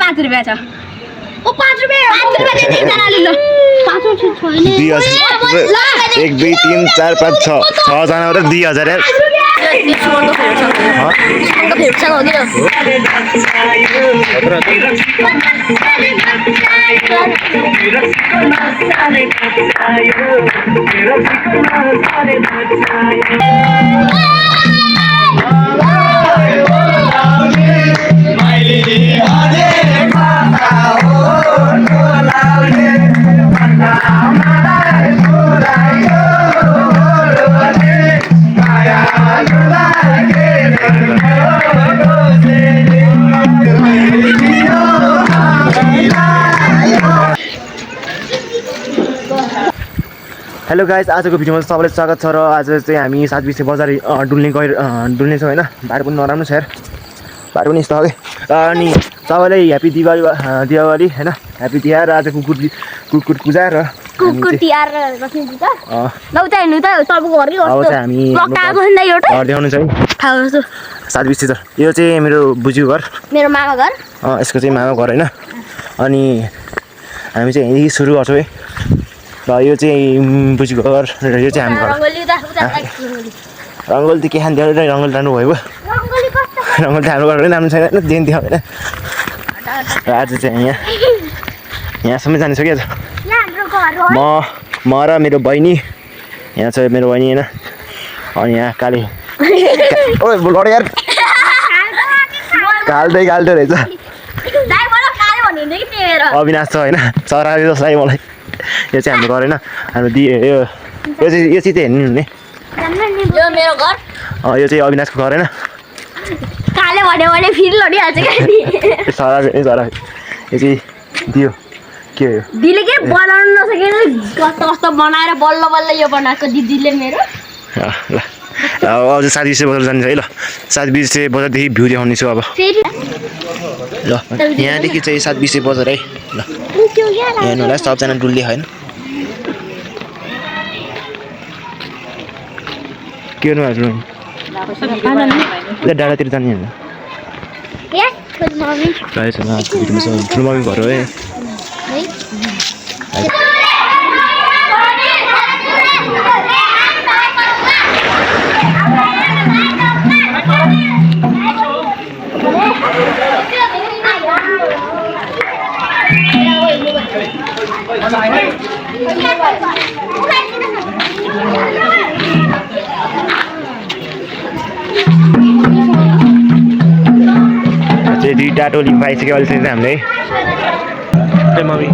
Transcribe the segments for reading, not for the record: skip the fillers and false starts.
5 रुपैयाँ छ ओ 5 रुपैयाँ 5 रुपैयाँ दे जनाले ल 5 रुपैयाँ छैन 1 2 3 4 5 6 6 जना र 2000 यार डिस्काउन्टको फेरि छ हो हेलो गाइस, आजको भिडियोमा सबैलाई स्वागत छ र आज चाहिँ हामी 7 बजार डुल्ने छौँ हैन। बाटो पनि नराम्रो छ यार, बाटो पनि यस्तो हो कि। अनि सबैलाई ह्यापी दिवाली हैन, ह्यापी तिहार। आज कुकुर पूजा र कुकुर तिहार बस्नु दिन्छ लौ त हेर्नु त तपाईको घरकै हो अब चाहिँ हामी लकाएको छैन एउटा घर देखाउनु छ है। थाहा छ 7 यो चाहिँ मेरो बुजू घर, मेरो मामा घर। यसको चाहिँ मामा घर हैन। अनि हामी चाहिँ यही सुरु गर्छौँ है। र यो चाहिँ बुजूको घर र यो चाहिँ हाम्रो घर। रङ्गोली त के खान धेरै रङ्गोली राम्रो भयो रङ्गोली त हाम्रो घर पनि राम्रो छैन जयन्ती होइन। र आज चाहिँ यहाँसम्म जानु सक्यो आज म र मेरो बहिनी यहाँ छ, मेरो बहिनी होइन। अनि यहाँ काले ओ लड यार काल्दै रहेछ अविनाश छ होइन, चराले जसलाई मलाई। यो चाहिँ हाम्रो घर होइन, हाम्रो यो चाहिँ हेर्नु हुने यो मेरो घर, यो चाहिँ अविनाशको घर होइन। काले भने फेरि लडिहाल्छ के चरा यो चाहिँ दियो के हो दिले के बनाउन नसकेन कस्तो बनाएर बल्ल बल्ल यो बनाएको दिदीले मेरो। ल अब 7 बजार जान्छ है। ल 7 बजारदेखि भ्यू देखाउने छु अब। ल यहाँदेखि चाहिँ 7 बजार है। ल हेर्नु होला सबजना डुल्ले होइन के गर्नु हजुर डाँडातिर जाने होइन। ठुलो मम्मी घर हो है। दुईवटा टोली पाइसक्यो अहिले चाहिँ हामीले है मम्मी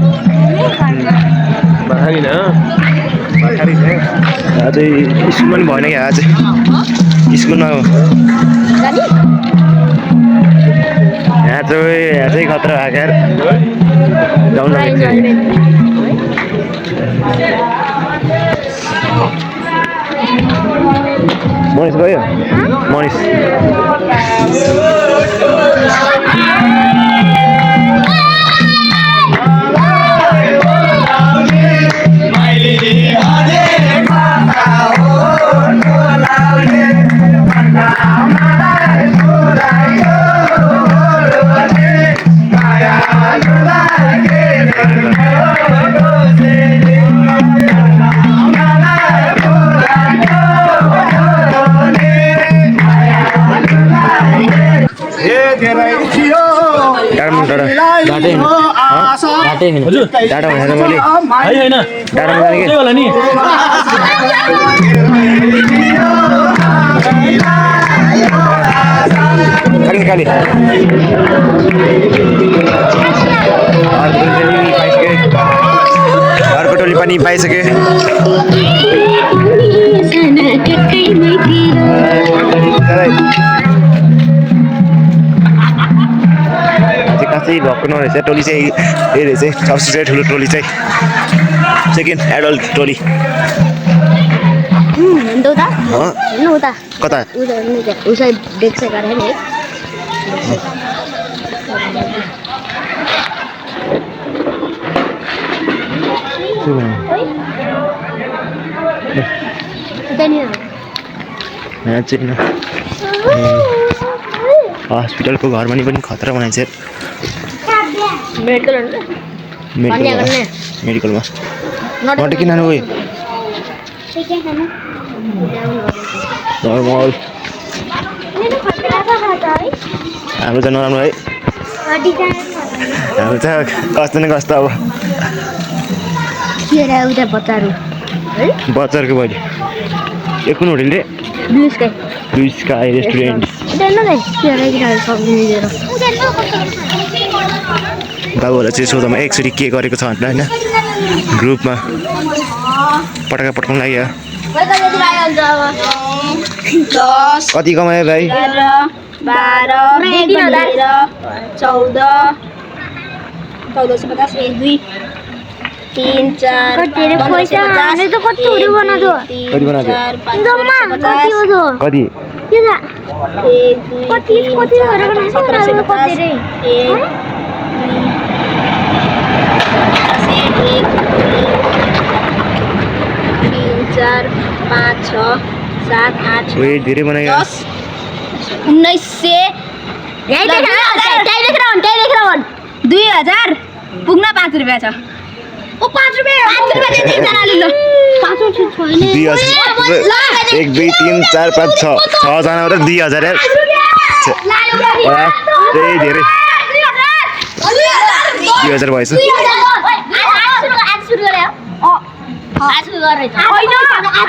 आज स्कुल पनि भएन क्या, आज स्कुलमा यहाँ चाहिँ खतरा भएको यार जाउँ मनिष गयो मनिष डाँडा भनेर मैले डाँडामा जाने कि काली अर्को टोली पनि पाइसके। चाहिँ भएको नरहेछ टोली चाहिँ यही रहेछ सबसे चाहिँ ठुलो टोली चाहिँ सेकेन्ड एडल्ट टोली। कता हस्पिटलको घर पनि खतरा बनाइन्छ। मेडिकल मेडिकलमा नट किन खानु गयो नर्मल हाम्रो त नराम्रो है हाम्रो त कस्तो न कस्तो अब बच्चाहरूको मैले यो कुन होटेल रे ब्लु स्काई रेस्टुरेन्ट बाबुहरूलाई चाहिँ सोधमा एकचोटि के गरेको छ भनेर होइन ग्रुपमा पटका पट्काउनु लाग्यो कति कमायो भाइ 5 6 7 8 धेरै बनायो 2000 पुग्न 5 रुपैयाँ छ ओ 5 रुपैयाँ 5 रुपैयाँ दे जनाले ल 5 छैन 1 2 3 4 5 6 जना र 2000 यार धेरै धेरै 2000 भएछ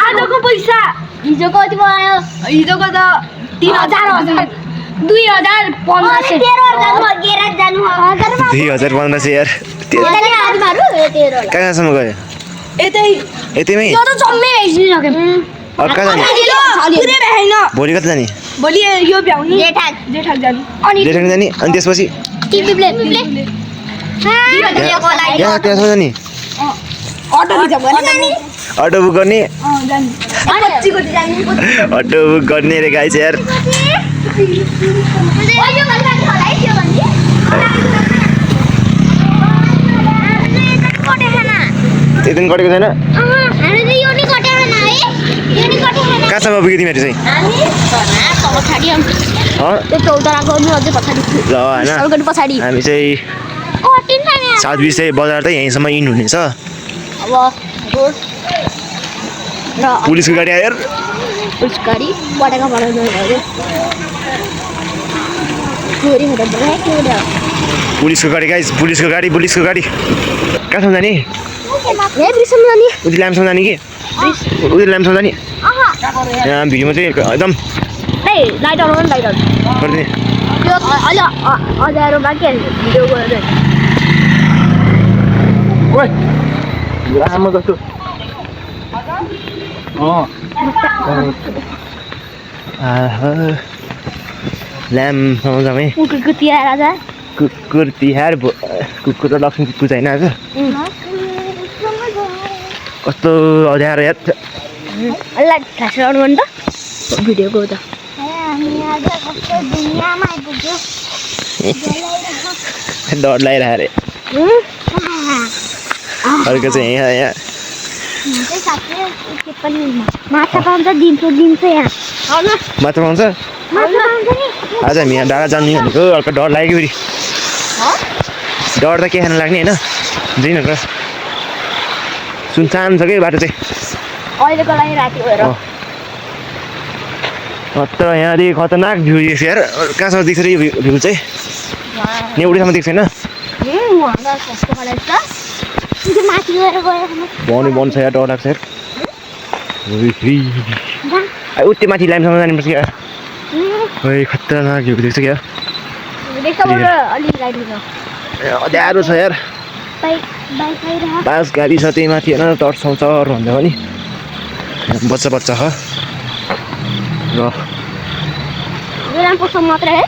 आजको पैसा हिजो कति भयो हिजोको त 3000 2000 1500 यार कहाँसम्म गयो यतैमै कहाँ जाने भोलि कता जाने भोलि यो भ्याउनी जेठाक जाने अनि त्यसपछि त्यहाँसम्म जाने अटो बुक गर्ने अटो बुक गर्ने रे गाइस यार त्यति कटेको छैन कहाँसम्म पुग्यो तिमीहरू चाहिँ ल होइन हामी चाहिँ 7:20 चाहिँ बजार त यहीँसम्म इन हुनेछ पुलिसको गाडी आयो पुलिसको गाडी गाइस पुलिसको गाडी कहाँसम्म जाने उति ल्याम्सम्म जाने कि उति ल्याम्सम्म जाने यहाँ भिडियोमा चाहिँ एकदम गरिदिने राम्रो जस्तो ल्याम्पसम्म जाउँ है कुकुर तिहार कुकुर र लक्ष्मी पूजा होइन आज कस्तो अध्यारो यार भिडियोको त डर लागिरहेको अरे अर्को चाहिँ यहाँ माछा पाउँछ दिन्छ यहाँ माछा पाउँछ आज हामी यहाँ डाँडा जाने भनेको हल्का डर लाग्यो फेरि डर त के खानु लाग्ने होइन जाउँ न सुनसान छ कि बाटो चाहिँ अहिलेको लागि राति भएर तर यहाँदेखि खतरनाक भ्यू देख्छ यार कहाँसम्म देख्छ र यो भ्यू चाहिँ नेउडीसम्म देख्छ होइन बन छ यार डर लाग्छ यार उति माथि ल्याम्पसम्म जानुपर्छ क्या खतरनाक भ्यू देख्छ क्या अध्यारो छ यार बास गाडी छ त्यही माथि होइन तर्साउँछ भन्दा पनि बच्चा छ र ल्याम्पसम्म मात्रै है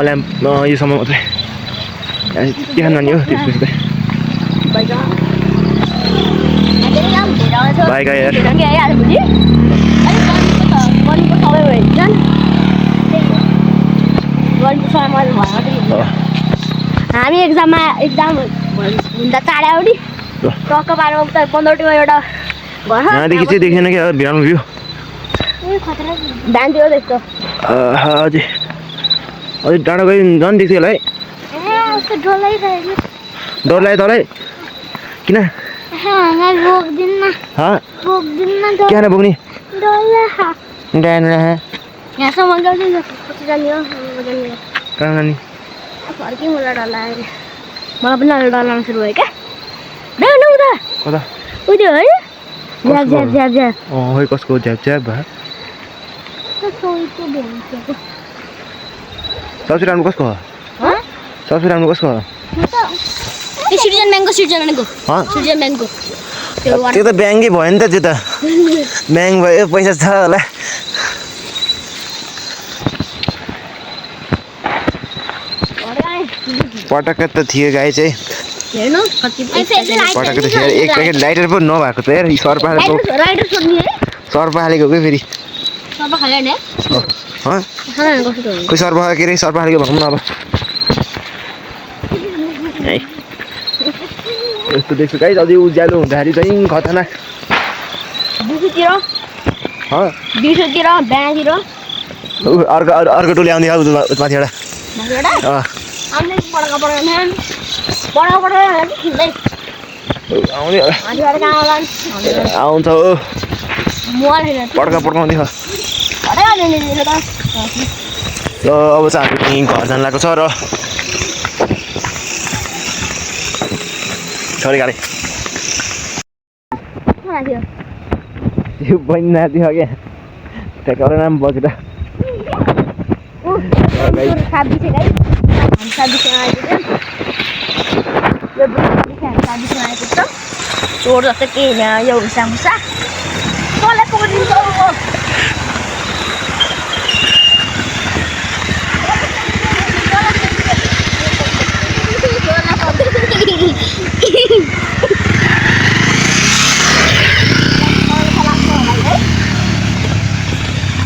ल्याम्प योसम्म मात्रै के खानु नानी हो त्यसपछि बाइक आयो यार हामी एक्जाम हुँदा चाँडै आउँ नि टक्क पारेर 15 टिमा एउटा यहाँदेखि चाहिँ देख्दैन क्या बिहान भ्यू बिहान थियो त्यस्तो अझै डाँडा गयो झन् देख्थ्यो होला है कस्तो डोलाइरहेको डर लाग्यो तँलाई किन बोक्दिन्न क्या बोक्ने डल्ला यहाँसम्म गाउँछ कति जाने हो कहाँ जाने फर्कै मलाई डर लाग्यो मलाई पनि अहिले डर लाग्नु सुरु भयो क्या कता उ त्यो है झ्याप झ्याप झ्याप झ्याप खै कसको झ्याप झ्याप भयो सबसे राम्रो कसको हो सबसे राम्रो कसको हो सिटिजन ब्याङ्कको त्यो त ब्याङ्कै भयो नि त त्यो त ब्याङ्क भयो पैसा छ होला पटक्क त थियो गाई चाहिँ पटक्क त थियो एक प्याकेट लाइटर पो नभएको त यार सर्प हालेको के फेरि खोइ सर्प के अरे सर्प हालेको भनौँ न अब यस्तो देख्छु गाई अझै उज्यालो हुँदाखेरि चाहिँ खतरनाक दिउँसोतिर बिहातिर अर्को टोली आउँदै माथि एउटा आउँछ हो पड्काउँदै छ ल अब चाहिँ हामी घर जानु लागेको छ र सरी गाडी त्यो बहिनी नाति हो क्या त्यहाँ एउटा नाम बसेर चोर जस्तो केही होइन यो हुसा कसलाई पक्रिन्छ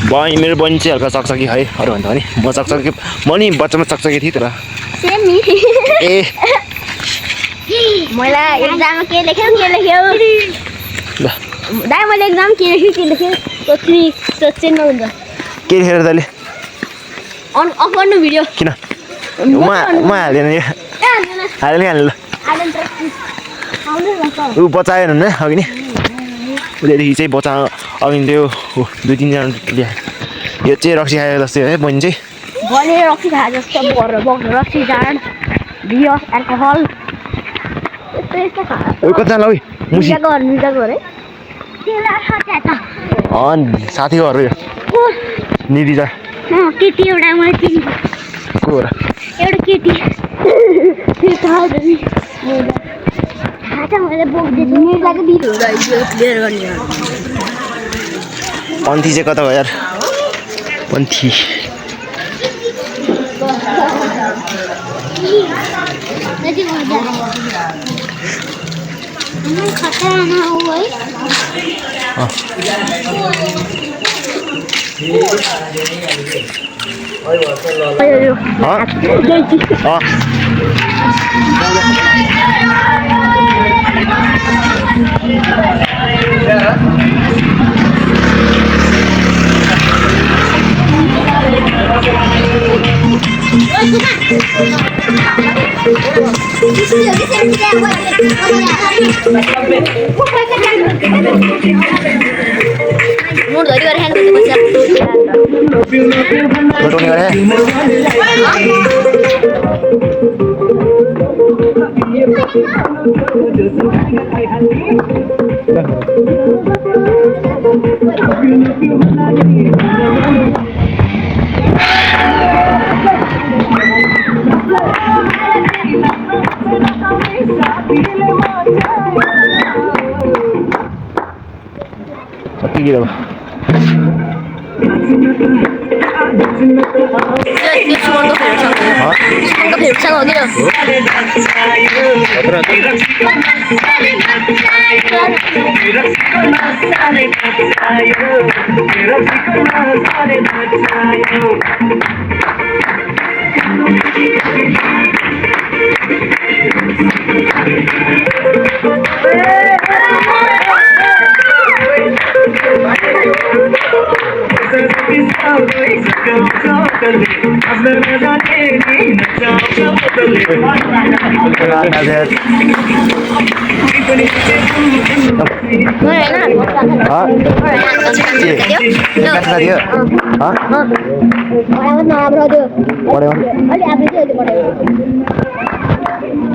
बहिनी मेरो बहिनी चाहिँ हल्का चकचकी है अरू भन्दा पनि म चकचकी म नि बच्चामा चकचकी थिएँ तर ए मैले एक्जाममा के लेख्यो दाइ मैले एक्जाम के लेख्यो सोच्नु नहुन्छ के लेखेर तैँले अफ गर्नु भिडियो किन म हाल्दैन यो हाल्दैन ल ऊ बचाएन भने अघि नै उहिलेदेखि चाहिँ बचा अघि त्यो 2-3 जना ल्यायो यो चाहिँ रक्सी खायो जस्तै है बहिनी चाहिँ रक्सी खाए जस्तो रक्सी जाँड बियर एल्कोहल यस्तो खायो कतिजना ल मुसी साथी घर यो निधि जा केटी एउटा मैले चिनी को हो र एउटा केटी मैले बोक्दैछु निर्लाको दिदी क्लियर गर्ने पन्थी चाहिँ कता भयो यार पन्थी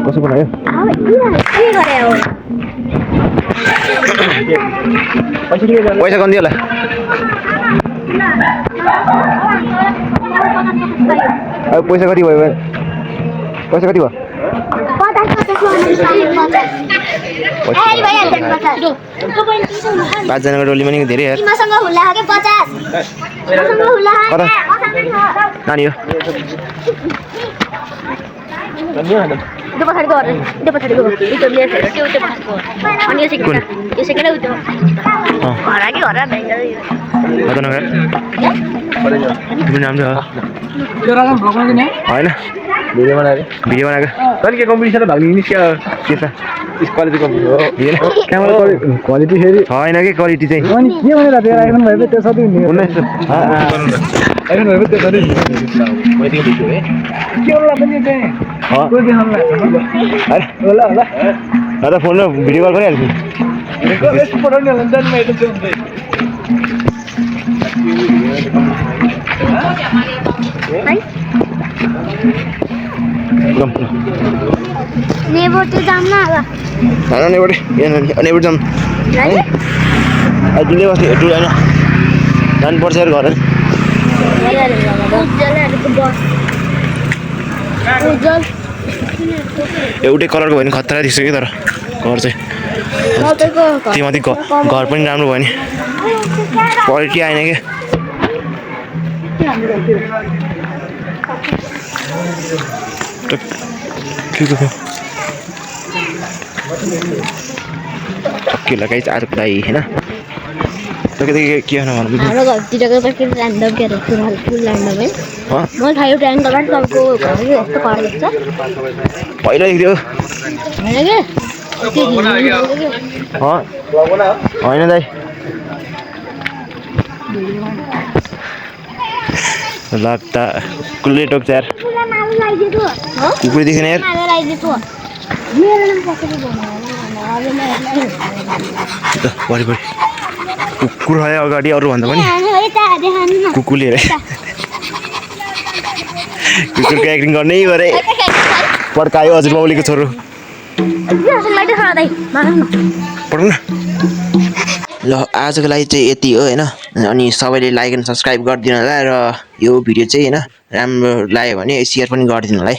कसो बनायो पैसा कति होला अब पैसा कति भयो पैसा कति भयो 5 जनाको टोलीमा नि धेरै यार मसँग हुला के 50 मसँग हुला नानी हो itu pas hari gore itu lihat itu pas gore अनि यो सेकेन्ड उतो लagi घर कता नगर तिम्रो नाम हो त्यो राम भ्लगमा किन हैन भिडियो बनाएको तनी के कम्पिटिसन भाग लिने के छ इस क्वालिटी कम्पिटिसन हो हैन क्यामेरा क्वालिटी फेरि छैन के क्वालिटी चाहिँ अनि के भनेर त्यो आइफोन भए त्यो सबै हुने 19 आइफोन भए त्यो सबै मैले देखेको छु है के होला पनि चाहिँ कोही देखाउनु अरे होला होला दादा फोनमा भिडियो कल गरिहाल्छु यस्तो पठाउने होला नि त मैले त्यो हुन्छ नेबोटे जाम ना हैन नेबोटे नेबोटे जाम अहिले बस्ने टुर हैन जानुपर्छ यार घर एउटै कलरको भयो नि खतरा दिसो कि तर घर चाहिँ त्यही घर पनि राम्रो भयो नि क्वालिटी आएन क्या अकेला गाइस आजको दाइ हैन के भन्नु हाम्रो घरतिरको पनि ऱ्यान्डम के अरे फुल ऱ्यान्डम है मैले थाहा ट्रायङ्गल पनि तपाईँको घर यस्तो पारेको छ पहिला देख्थ्यो होइन दाइ लाग्दा कुल्ले टोक्छ यार कुकुर देखेन यार कुकुर आयो अगाडि अरूभन्दा पनि कुकुरले हेरे कुकुरको एक्टिङ गर्नै गरे पड्कायो हजुर बाउलीको छोरो पढौँ न ल आजको लागि चाहिँ यति हो होइन अनि सबैले लाइक एन्ड सब्सक्राइब गरिदिनु होला र यो भिडियो चाहिँ होइन राम्रो लाग्यो भने सेयर पनि गरिदिनु होला है।